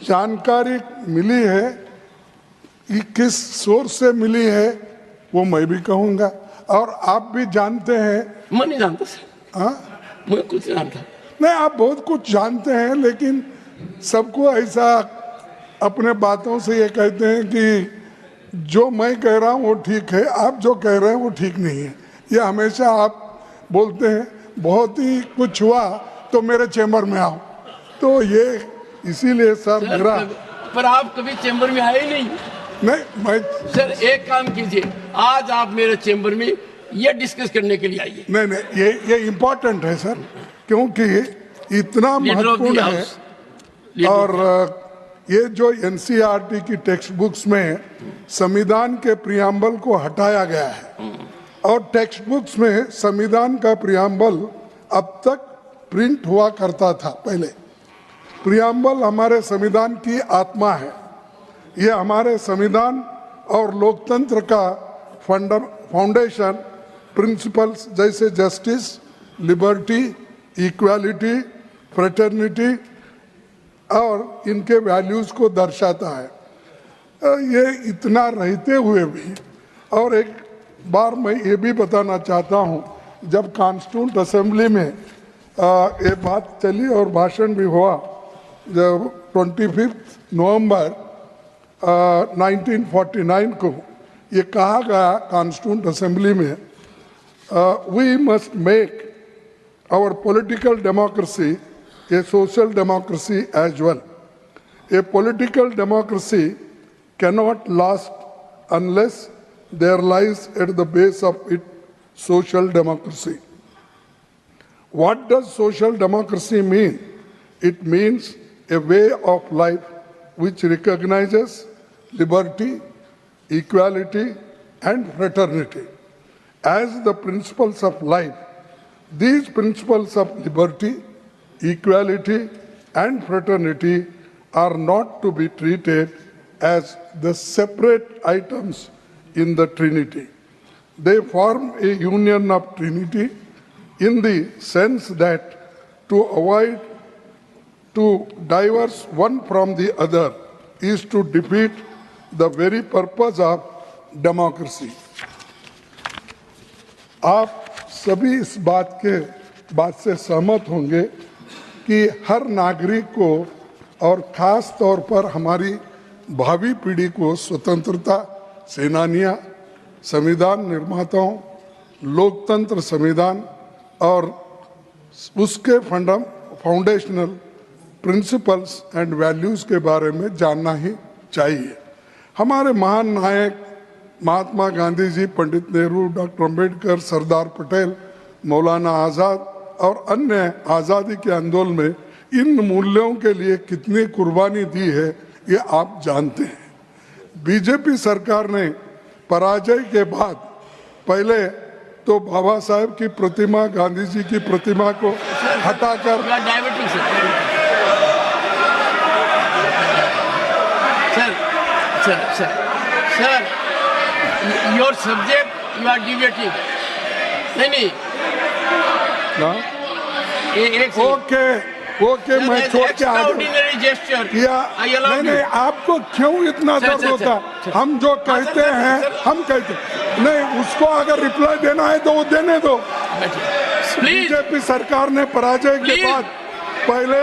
जानकारी मिली है, ये किस सोर्स से मिली है वो मैं भी कहूँगा, और आप भी जानते हैं। मैं नहीं जानता सर। हाँ, मैं कुछ नहीं जानता। नहीं, आप बहुत कुछ जानते हैं, लेकिन सबको ऐसा अपने बातों से ये कहते हैं कि जो मैं कह रहा हूँ वो ठीक है, आप जो कह रहे हैं वो ठीक नहीं है। ये हमेशा आप बोलते हैं बहुत ही कुछ हुआ तो मेरे चैम्बर में आओ, तो ये इसीलिए सर मेरा। पर आप कभी चैम्बर में आए नहीं। नहीं, मैं सर एक काम कीजिए, आज आप मेरे चैम्बर में ये डिस्कस करने के लिए आइए। नहीं, ये इम्पोर्टेंट है सर, क्योंकि इतना महत्वपूर्ण है। और ये जो एनसीईआरटी की टेक्स्ट बुक्स में संविधान के प्रियम्बल को हटाया गया है, और टेक्स्ट बुक्स में संविधान का प्रियम्बल अब तक प्रिंट हुआ करता था। पहले प्रियम्बल हमारे संविधान की आत्मा है, ये हमारे संविधान और लोकतंत्र का फाउंडेशन प्रिंसिपल्स जैसे जस्टिस, लिबर्टी, इक्वालिटी, फ्रेटर्निटी और इनके वैल्यूज को दर्शाता है। ये इतना रहते हुए भी, और एक बार मैं ये भी बताना चाहता हूँ, जब कॉन्स्टिट्यूंट असेंबली में ये बात चली और भाषण भी हुआ, जब 25 नवंबर 1949 को ये कहा गया कॉन्स्टिट्यूंट असेंबली में, we must make our political democracy a social democracy as well. A political democracy cannot last unless there lies at the base of it social democracy. What does social democracy mean? It means a way of life which recognizes liberty, equality, and fraternity as the principles of life. These principles of liberty, equality, and fraternity are not to be treated as the separate items in the Trinity. They form a union of Trinity in the sense that to avoid to diverge one from the other is to defeat the very purpose of democracy. आप सभी इस बात से सहमत होंगे कि हर नागरिक को और खास तौर पर हमारी भावी पीढ़ी को स्वतंत्रता सेनानियां, संविधान निर्माताओं, लोकतंत्र संविधान और उसके फाउंडेशनल प्रिंसिपल्स एंड वैल्यूज़ के बारे में जानना ही चाहिए। हमारे महान नायक महात्मा गांधी जी, पंडित नेहरू, डॉक्टर अंबेडकर, सरदार पटेल, मौलाना आज़ाद और अन्य आज़ादी के आंदोलन में इन मूल्यों के लिए कितनी कुर्बानी दी है ये आप जानते हैं। बीजेपी सरकार ने पराजय के बाद पहले तो बाबा साहेब की प्रतिमा, गांधी जी की प्रतिमा को हटाकर sir your subject you are debating. नहीं ओके मैं छोड़ के आ जाऊँ। नहीं, आपको क्यों इतना दर्द होता? हम जो कहते हैं हम कहते नहीं, उसको अगर रिप्लाई देना है तो वो देने दो। बीजेपी सरकार ने पराजय के बाद पहले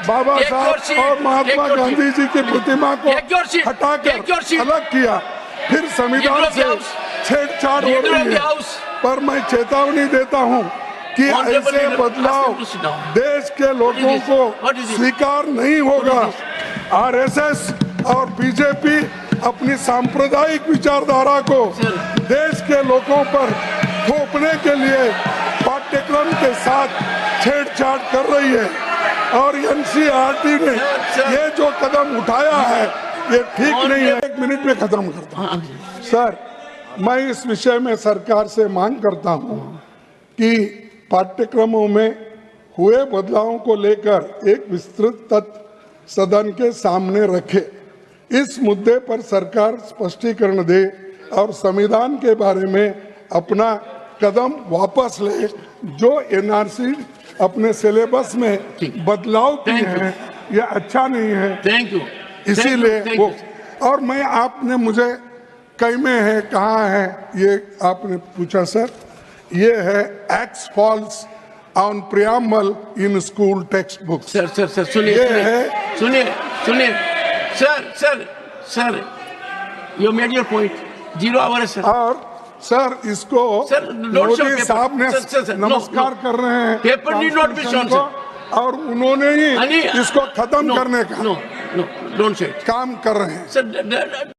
बाबा साहब और महात्मा गांधी जी की प्रतिमा को हटाकर अलग किया, फिर संविधान से छेड़छाड़ हो रही है। पर मैं चेतावनी देता हूं कि ऐसे बदलाव देश के लोगों को स्वीकार नहीं होगा। आरएसएस और बीजेपी अपनी सांप्रदायिक विचारधारा को देश के लोगों पर थोपने के लिए पाठ्यक्रम के साथ छेड़छाड़ कर रही है, और एनसीईआरटी ने ये जो कदम उठाया है ये ठीक नहीं है। 1 मिनट में खत्म करता हूँ सर। मैं इस विषय में सरकार से मांग करता हूँ कि पाठ्यक्रमों में हुए बदलावों को लेकर एक विस्तृत तथ्य सदन के सामने रखे। इस मुद्दे पर सरकार स्पष्टीकरण दे और संविधान के बारे में अपना कदम वापस ले। जो एनआरसी अपने सिलेबस में बदलाव किए हैं ये अच्छा नहीं है। Thank you. इसीलिए thank वो you, और मैं आपने मुझे कई में है कहाँ है ये आपने पूछा सर, ये है X falls on preamble in school textbook. Sir सुनिए ये है सुनिए sir you made your point, 0 hour है सर। और सर इसको sir, don't show Modi paper. साहब ने सर, नमस्कार no. कर रहे हैं Paper need not be shown, को, और उन्होंने ही इसको खत्म no, करने का no, don't say it. काम कर रहे हैं। Sir,